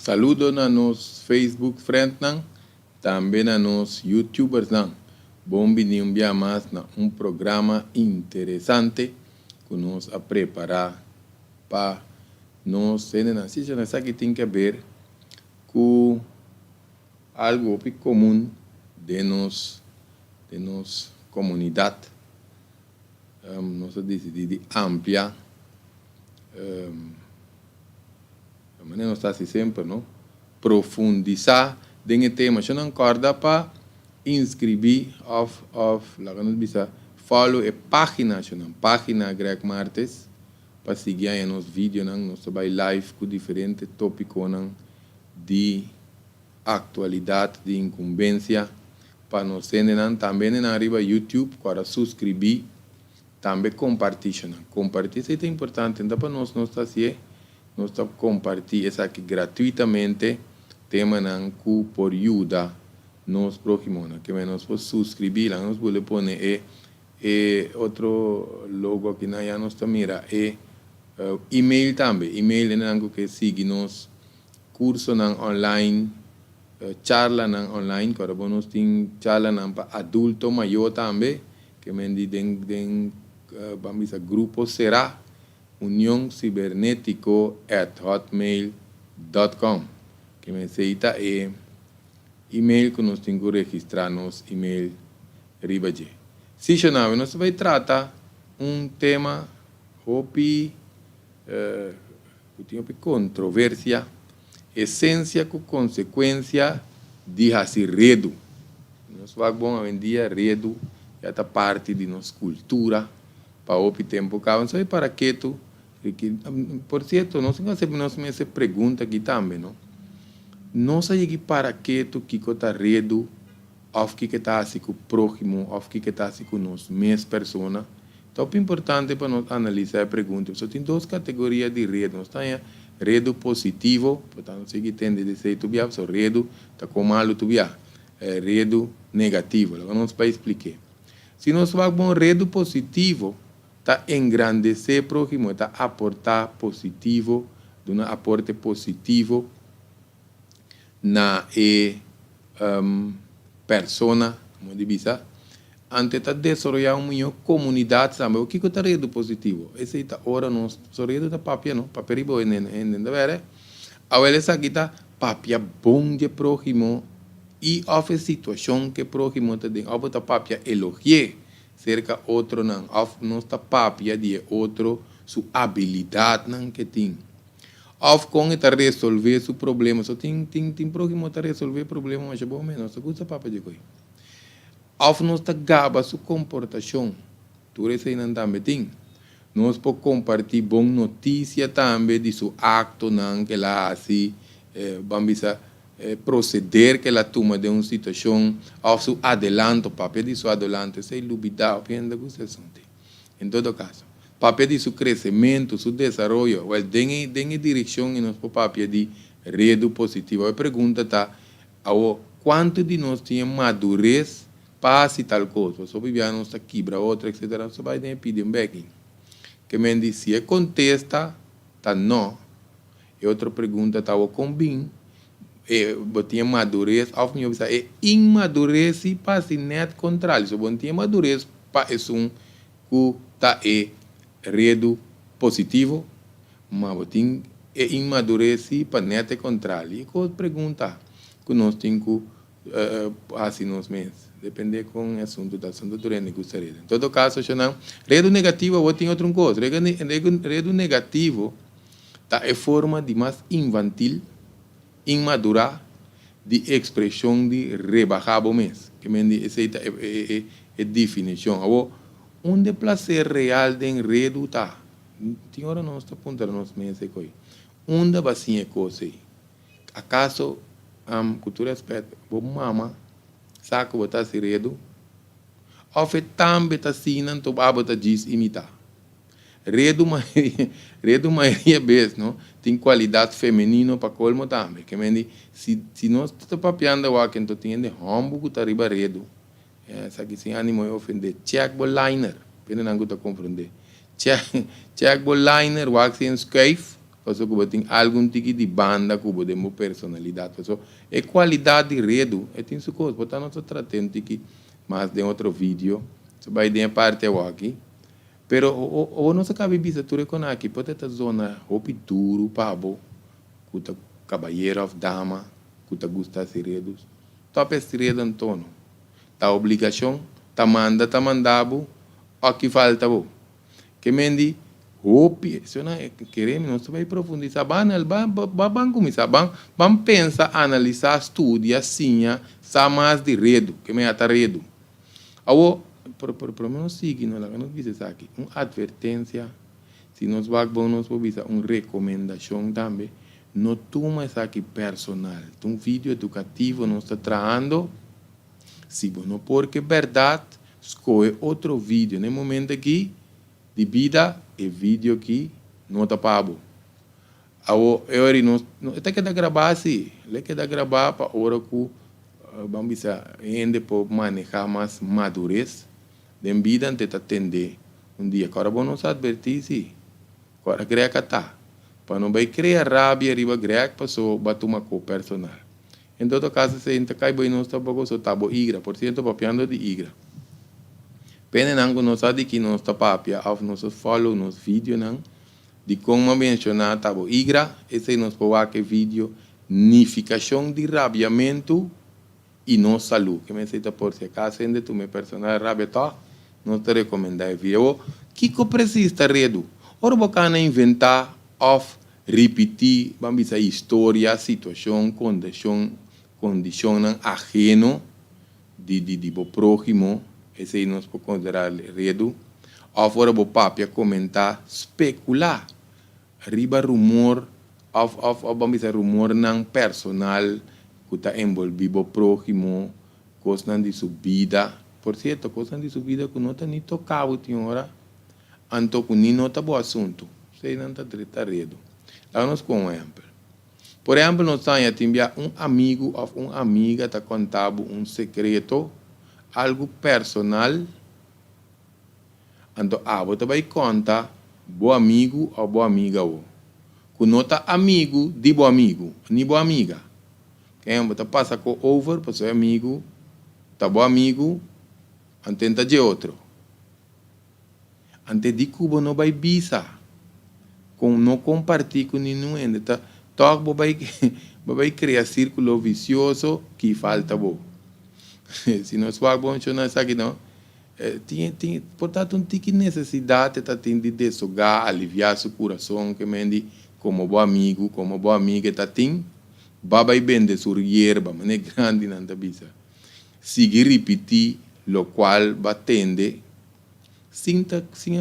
Saludo a nos Facebook friends também a nos YouTubers Bom dia um dia mais na programa interessante que nós a preparar para nós ter na situação que tem que ver com algo comum de nos comunidade. Nós decidimos ampliar a maneira nós está sempre, não? Profundizar em tema, se não acorda para inscrever lá que nós bisa follow a página Greg Martes para seguir aí nos vídeos, nós vai live com diferentes tópicos de atualidade, de incumbência, para nós também na arriba YouTube, para subscrever, também compartilhar. Compartilhar é importante, então para nós está assim, nós está compartilhar isso aqui gratuitamente, tema que por ajuda nos próximos, que nós podemos subscrever, nós podemos pôr outro logo aqui na já nós mira e-mail também, e-mail é que siga nos curso online, charla online, que nós temos charla para adulto maior também, que den vamos a grupo será União Cibernético @hotmail.com, que me aceita e-mail que nós temos que registrar nos e-mail ribaje. Se chamamos, nós vai tratar tema hopi controvérsia, essência com consequência de fazer redo. Nós vamos bom hoje em dia redo já está parte de nossa cultura para o tempo que não sei para que tu, por certo, nós recebemos essa pergunta aqui também, não? Não sei para que tu que está redo, ou que está assim com o próximo, ou que está assim com nós mesmas pessoas. Então é importante para nós analisar a pergunta. Só tem duas categorias de redo. Nós temos redo positivo, portanto, se tem de dizer tu via, só redo, está com malo tu via, redo negativo. Agora nós vamos explicar. Se nós vamos um redo positivo, está engrandecer o próximo, está aportar positivo, um aporte positivo na persona, como diz, ante está desenvolver uma comunidade também. O que é o redo positivo? Esse está ora nós, o redo está papia, não? Papel ribo em ver. Agora essa aqui está papia bom de próximo e a situação que próximo está dentro. Agora está papia elogiar cerca outro não, não está papia de outro sua habilidade não que tem. Of com está resolver seu problema, só tem próximo está resolver problema, mas é bom menos, só gusta papia de coisa. Of não está gaba sua comportação, tu recém também tem. Nós podemos compartilhar boa notícia também de seu acto não que lá assim, vamos proceder que ela toma de uma situação ou seu adelanto, papel de seu adelanto, se ilubidar, em todo caso. Papel de seu crescimento, seu desenvolvimento, tem direção em nosso papel de redo positivo. A pergunta está, quanto de nós tem madurez para se tal coisa? Só vivia nossa quebra, outra, etc. Só vai pedir um backing. Que me diz, se contesta, está não. E outra pergunta está, o combina. Tinha madurez, ao fim é imadurez para se net contrário. Se você tinha madurez para isso que está redo positivo, mas você tem imadurez para net contrário. E que pergunta que nós temos que assim nós mesmos, depende com o assunto do reino que gostaria. Em todo caso, redo negativo, eu tenho outra coisa. Redo negativo está em forma de mais infantil, imadura de expressão de rebaixado mesmo. Que me diz, essa é definição. Agora, onde prazer real de enredo está? Tem hora nós está apontando nos meses de coisa. Onde vai ser coisa? Acaso, com todo respeito, vou mama, saco botar se redo, ou também está assinando, tu vai botar diz imitar. Redo maioria vez, não? Tem qualidade feminina para colmo também. Que me se nós estamos papiando o que então tem de homem que está riba redo. Essa aqui sem ânimo é ofender. Check liner, pena não está compreender. Check liner, o que sem escape, Paso que tem algum tipo de banda que tem uma personalidade. Paso é qualidade de redo. É tem isso coisa. Botar nós tratando que mais de outro vídeo. So vai de parte aqui. Pero o não se cabe bisa tu recona aqui. Pode ter zona hopi duro, pabo, kuta caballeiro of dama, kuta gusta de redos. Top este redo antono. Ta obrigação, ta mandabo, o que falta bo. Que mendi hopi, se não queremos, nós vai profundizar, ban começar, ban pensa, analisar, estudia, sinha, sa mais de redo, que me ata redo. Awo, por menos sigue, não nos diz aqui, uma advertência, se nós vamos nos uma recomendação também, não toma isso aqui personal, um vídeo educativo nós está trazendo, se não porque verdade, escolhe outro vídeo, no momento aqui, de vida e vídeo que não está pago. Eu não está que gravar assim, ele quer gravar para hora que vamos dizer, ainda pode manejar mais madurez, de vida até atender dia. Agora vamos advertir se, agora greca tá, para não vai criar rabia riba greca passou bater uma co personal. Em todo caso, se ainda cai bem não está pouco só tabo igra, por cento papiando de igra. Pena não nós sabe que nós está papia, ao nós follow nos vídeos não, de como mencionar tabo igra, esse nos pode que vídeo nificação de rabiamento e não saúde. Que me cita por se acaso ainda tu me personal rabia tá, não te recomendo o vídeo. Que precisa redo? Ora bacana inventar of repetir, vamos dizer história, situação, condição ajeno de bo próximo. Esse aí nós podemos considerar redo. Ou fora o papia comentar, especular. Riba rumor, vamos dizer rumor não personal, que está envolvido o próximo, coisas de sua vida. Por certo, coisas de sua vida que não está nem tocado, senhora. Então, que não está bom assunto. Sei não está treta redo. Dá-nos com um exemplo. Por exemplo, nós temos um amigo ou uma amiga que está contando um segredo, algo personal, então você vai contar bom amigo ou boa amiga ou que não está amigo de bom amigo nem boa amiga, quem você passa com over para seu amigo, tá bom amigo, tenta de outro, antes de que não vai bisa, com não compartilhar com nenhum ainda, tá, toque vai criar círculo vicioso que falta bom. Se nós vamos nós aqui não, portanto, não tem necessidade de desahogar, aliviar seu coração, que mende como bom amigo, como boa amiga, vai bem de sua hierba, mas é grande na bisa. Seguir repetir, lo qual vai tender, sem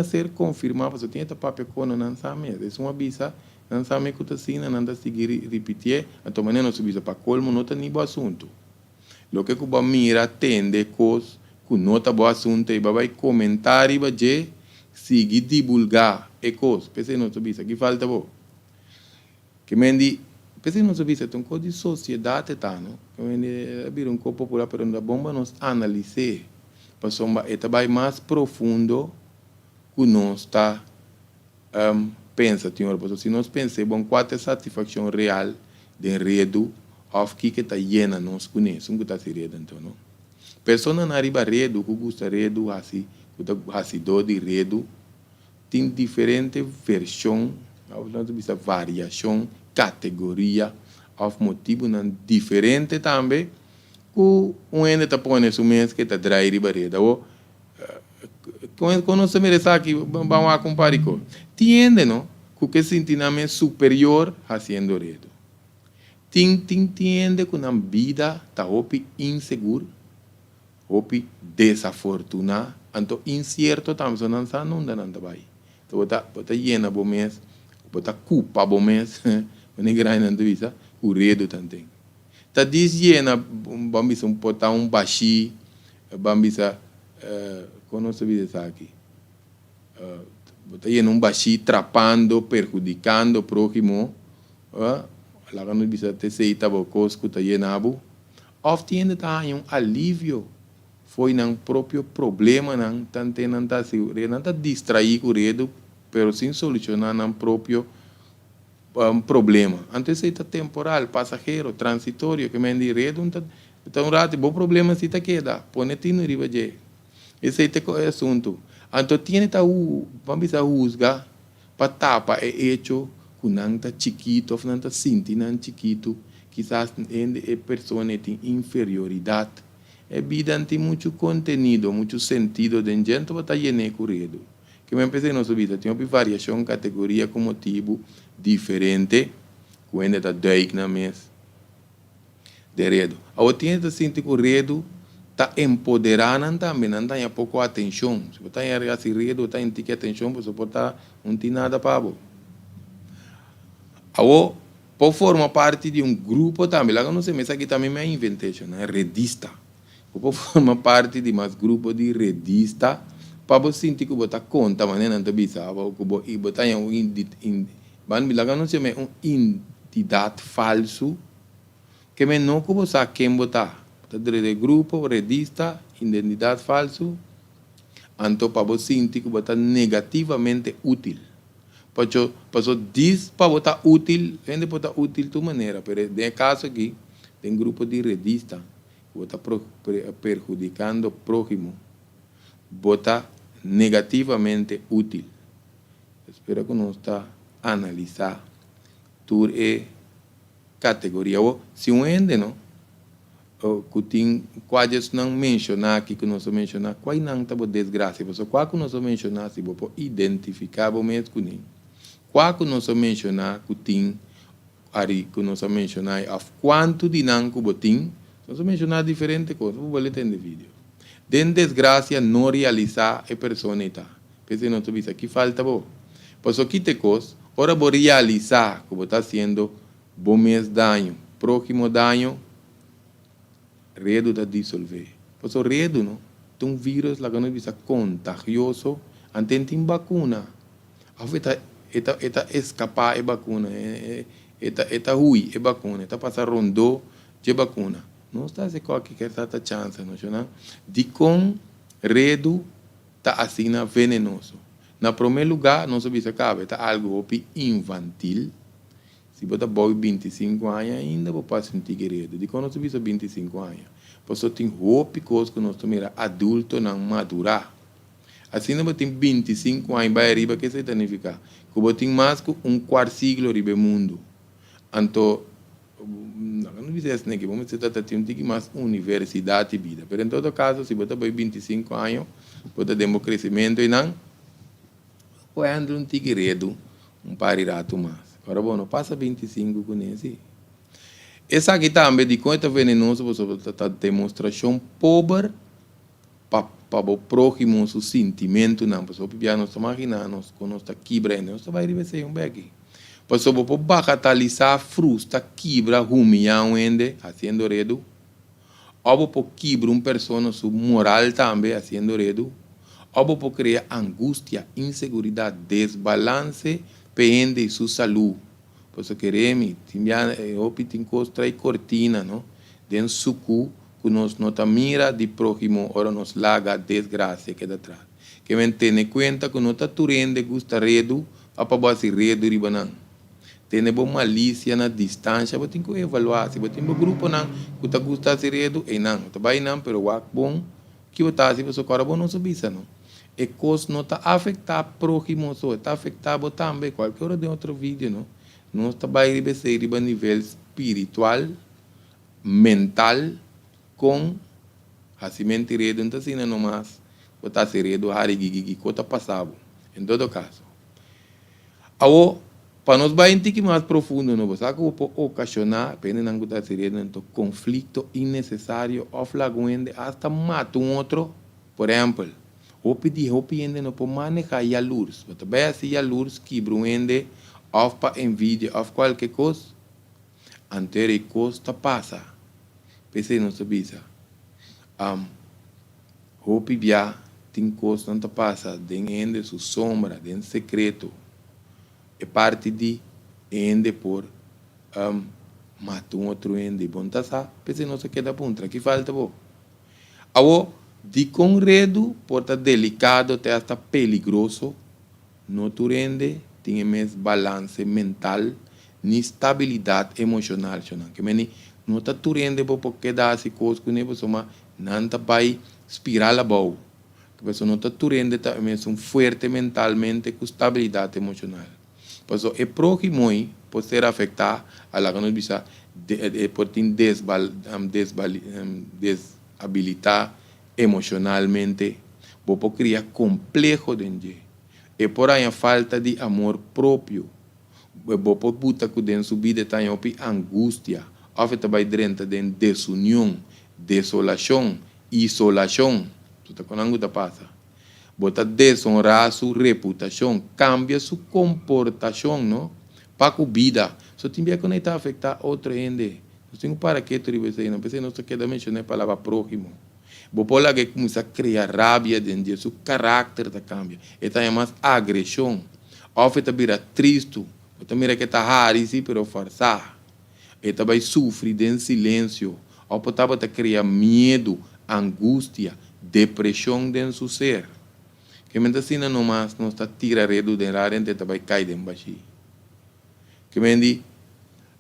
ser confirmado, você tem essa papel com não sabe, é uma bisa, não sabe que está assim, não seguir repetir, então maneira não subir para colmo, não tem nem bom assunto. Lo que o mira tende coisas que não está bom assunto e vai comentar e vai seguir divulgar e coisas. Pensei não sabia, aqui falta bom. Que mendi, pensei não sabia, tem coisa de sociedade tá, não? Que mendi, abrir um pouco popular, pero não bomba nós analisar, para somba eta vai mais profundo que nós está pensa, senhor, porque se nós pensamos qual é a satisfação real de enredo of que está llena nós conhecemos que está se redo então não pessoa na riba redo que gosta redo assim que assim do de redo tem diferente versão nós bisa variação categoria of motivo não diferente também que um ainda está pondo isso mês que está drai riba redo ou quando nós merece aqui vamos a comparar com tiende não que se sentimos superior haciendo redo entende que na vida está inseguro, desafortunado, então incierto também não sabe onde não vai. Então bota llena bom mês, bota culpa bom mês, mas grande não visa, o redo também. Tá diz llena, vamos dizer botar um baixi, vamos dizer, como se diz aqui, bota llena um baixi trapando, perjudicando o próximo, lá não bisa ter seita bocos que tá llenado, often tá um alívio, foi não próprio problema não tanto não tá se não tá distrair com o redo, pero sem solucionar não próprio problema. Antes está temporal, passageiro, transitório, que me diz, redo, então, rato, bom problema se está queda, põe-te no riba de. Esse é o assunto. Então, tiene que vamos a juzgar, para tapa é hecho, com nanta chiquito, ou nanta sinti, nan chiquito, quizás é pessoa tem inferioridade. É vida tem muito conteúdo, muito sentido, de gente que está lleno com redo. Que me empecé na sua vida, tem uma variação, categoria com motivo diferente, quando está doido na mesa. De redo. Agora, tem que sentir que o redo está empoderando também, não tem pouco atenção. Se você está em esse redo, está em atenção, você pode estar, não tem nada para você. Agora, por formar parte de um grupo também, lá não sei, mas aqui também é inventation, é redista. Por formar parte de mais grupo de redista, para você sentir que você está conta, mas não está bisava, que você está em uma entidade falso, que me não como sabe quem botar. De grupo, redista, identidade falso, então para você sentir que você negativamente útil. Porque diz para você útil, gente pode estar útil de tua maneira, mas no caso aqui, tem grupo de redista, você está perjudicando o próximo, você está negativamente útil. Espero que não está analisar tu categoria. Se um ende, não? Que tem quase não mencionar aqui que nós mencionar, qual não está desgraça, porque qual que nós mencionar se você identificar o mesmo com ele. Qual que nós mencionar que tem ari que nós mencionar a quanto de não que você tem, nós mencionar diferentes coisas, vou ler no vídeo. De desgraça não realizar a pessoa está. Pense não tu aqui falta bom. Pois aqui te coisa, ora vou realizar que você está sendo bom mês danho, próximo danho, redo da dissolver. Pois o redo, não? Tem um vírus lá que não é contagioso, então tem vacuna. Eta escapar é vacuna, eta ruim é vacuna, eta passar rondô de vacuna. Não está se qualquer chance, não? De com redo está assim venenoso. Na primeiro lugar, não sabia se acaba, está algo infantil. Se você tem 25 anos, ainda você pode sentir querido. De quando você tem 25 anos, você tem roupa que nós tomamos adulto não madurar. Assim, você tem 25 anos, vai arriba, que significa? Que você tem mais que um quarto século no mundo. Então, não dizer assim, que vamos ter um mais universidade de vida. Mas, em todo caso, se você tem 25 anos, você tem um crescimento e não, você anda um tigredo, um parirato mais. Agora, bom, não passa 25 com esse. Essa aqui também, de quanto é venenoso, você está demonstração pobre para o próximo, o sentimento, não. Porque você não está imaginando, quando está quebrando, você vai receber um beque. Porque você bagatalizar, frustra, quebra, humilhar, fazendo redo. Ou você quebra uma pessoa, sua moral também, fazendo redo. Ou você cria angústia, insegurança, desbalance, pende sua saúde. Por isso queremos, tem costa e cortina, não? Den suco, que nós não mira de próximo, ora nos laga desgraça que dá atrás. Que me tem conta que não está turende, gusta redo, a para se redo ribanan. Tem boa malícia na distância, você tem que evaluar. Se você tem um grupo não, que está gusta se redo, e não, está bem não, pero o bom, que você está, se você corre bom, não se bisa, não? E coisa não está afetar próximo, só está afetado também, qualquer hora de outro vídeo, não? Não está bem a nível espiritual, mental, com assim redo, então assim não mais, está se redo, harigigi, que está passado, em todo caso. Agora, para nós vai entender mais profundo, não você pode ocasionar, dependendo do que está se redo, então conflito innecessário, ou flaguende, até mata um outro, por exemplo. Hopi ende não pode manejar a luz. Você vai assim a luz quebra um ende, ou para envidia, ou qualquer coisa, antes a coisa passa. Pensei não sabia. Hopi via tem coisa não passa, tem ende sua sombra, tem secreto. É parte de ende por matar um outro ende. Bom, tá só. Pensei não se queda ponta, que falta bom. Agora, de conredo, pode estar delicado, até estar peligroso, não turende, tem mais balance mental, ni estabilidade emocional, que meni não está turende porque dá assim coisas que nem você não está vai espiral a bom, que você não está turende também são forte mentalmente com estabilidade emocional. Por isso é próximo pode ser afetar a la que nos bisa por ter desabilitar emocionalmente, vou criar complexo dentro. É por aí a falta de amor próprio. Vou botar que dentro sua vida está em angústia, ou também dentro de desunião, desolação, isolação. Tu está com angústia passa. Bota desonrar sua reputação, cambia sua comportação, não? Para a vida. Só tem que conectar afetar outro ende. Não tem para que tu dizer, não precisa não se queda mencionar a palavra próximo. Vou pôr lá que começa a criar rabia dentro de seu caráter da cambia. E tá mais agressão. Ou tá vira triste. Ou tá mira que tá raro, sim, pero forçar. E tá vai sofrer em silêncio. Ou tá criar medo, angústia, depressão dentro do seu ser. Que mentre assim não mais não está tira redo de raro, então tá vai cair dentro baixo. Que mentre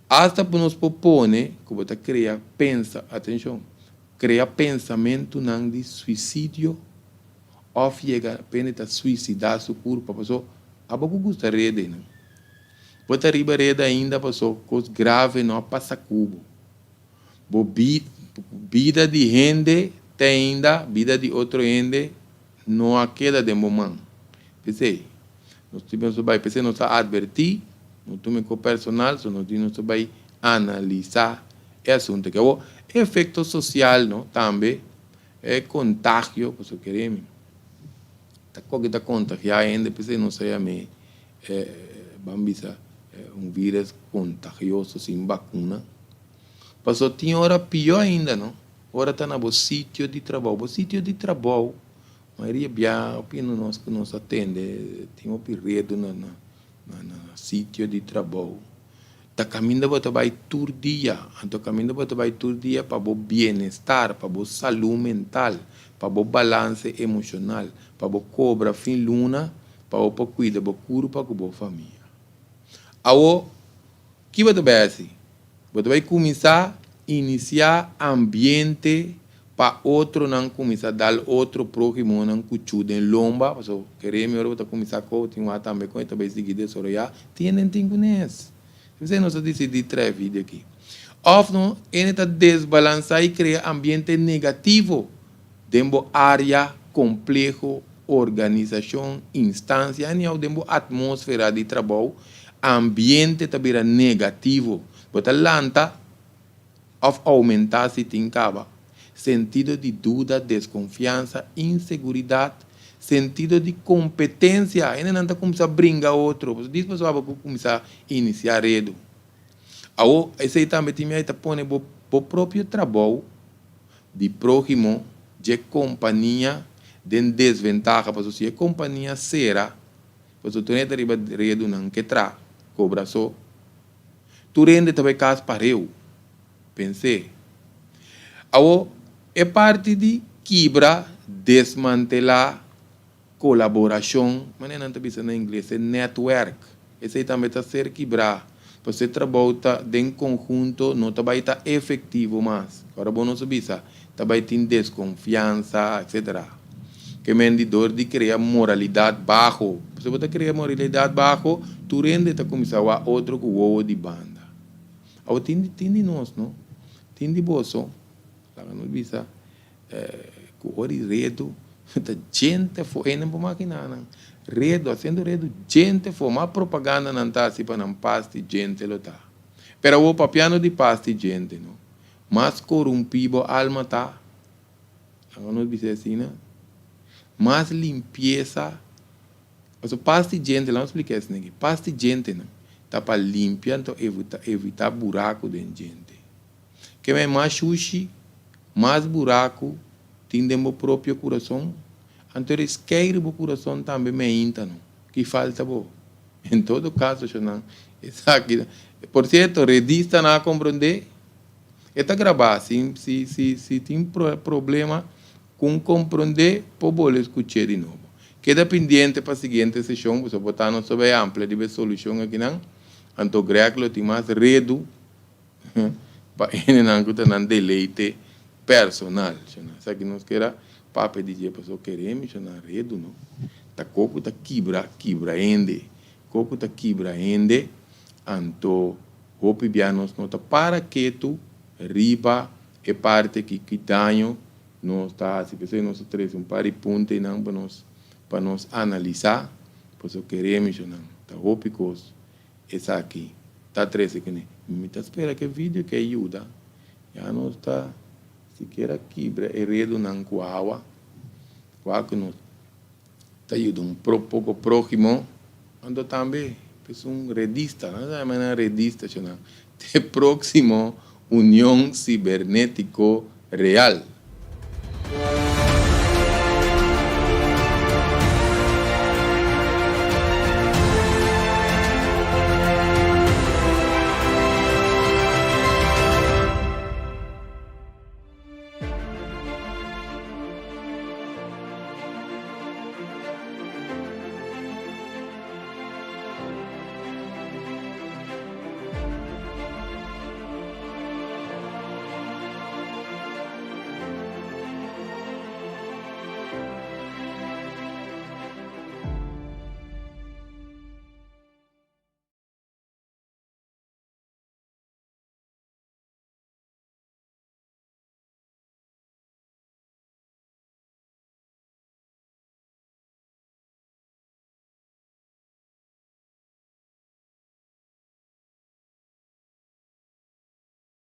hasta para nos propone que você cria, pensa, atenção, cria pensamento não de suicídio ou chega apenas a suicidar seu corpo, a pessoa, a pouco custa rede, não? Você arriba rede ainda, a pessoa, coisa grave não passa cubo. Vida de gente tem ainda, vida de outro gente não há queda de momento. Pensei, nós tivemos que nós advertir, não tome com o personal, só nós vai analisar o assunto. Que o efeito social, não, também é contágio, por isso queremos. Tá com que contagiar ainda, pensei não sei a mim, vamos dizer, vírus contagioso sem vacuna. Passou tinha hora pior ainda, não? Hora está no sítio de trabalho, o sítio de trabalho. A maioria bia, o pino nós que nos atende, tem um período no sítio de trabalho. Tá caminhando para vai todo dia, então caminhando para vai todo dia para o bem-estar, para a saúde mental, para o balance emocional, para o cobra fim luna, para o cuidar do corpo, para a família. Aí, que vai ter assim? Você vai começar a iniciar ambiente para outro não começar a dar outro próximo não cuchudo em lomba, porque queremos agora começar a continuar também com isso, vai seguir desarrollar, tem conhece. Você não se decide três vídeos aqui. Ou não, ele está desbalançado e cria ambiente negativo dentro da área complexo, organização, instância, e dentro da atmosfera de trabalho, ambiente está negativo. Porque lanta ou aumentar se tem caba. Sentido de dúvida, desconfiança, inseguridade, sentido de competência. Ainda não está começando a brincar outro. Você diz que você vai começar a iniciar redo. Esse aí também tem que pôr o próprio trabalho de próximo, de companhia, de desvantagem. Porque se a companhia será, você não tem que redo não que tra, cobra só. Tu rende também caso para eu. Pensei. É parte de quebrar, desmantelar, colaboração, mas não está pensando em inglês, é network. Esse aí também está ser quebrar. Você trabalha em conjunto, não vai estar efetivo mais. Agora, bom, não sabe isso. Também tem desconfiança, etc. Que vendedor de criar moralidade baixo. Se você criar moralidade baixo, tu rende está começando a outro com o de banda. Tem de nós, não? Tem de bolso. Lá não bisa com o redo, gente foi não para máquina, redo, sendo redo, gente foi mais propaganda não tá assim para não passe gente lo tá. Pero o papiano de passe gente, não? Mais corrompido alma tá. Lá não bisa assim, não? Mais limpeza, o passe gente, lá não expliquei isso aqui. Passe gente, não? Tá para limpar, então evitar buraco de gente. Que é mais sushi, mais buraco, tem dentro do próprio coração. Então, esquerdo do coração também me entra, não? Que falta, bom. Em todo caso, não. Aqui. Por certo, redista não compreender. Está gravado. Se tem problema com compreender, pode escutar de novo. Queda pendente para a seguinte sessão, você botar no sobre ampla de solução aqui, não? Anto greklo tem mais redo para ele não custa não deleite personal. Sabe que nós queira papo de dia pessoa queremos na redo não. Tá coco tá quebra ende. Coco tá quebra ende. Anto hope bianos nota para que tu riba e parte que danho nós está se pessoa nós três par de ponte não para nós analisar pessoa queremos não. Tá hope cos essa aqui tá três que nem me tá espera que vídeo que ajuda já não está se queira quebra e redo não coawa que nós tá ajuda pouco próximo ando também pessoa redista não é maneira redista chama de próximo união cibernético real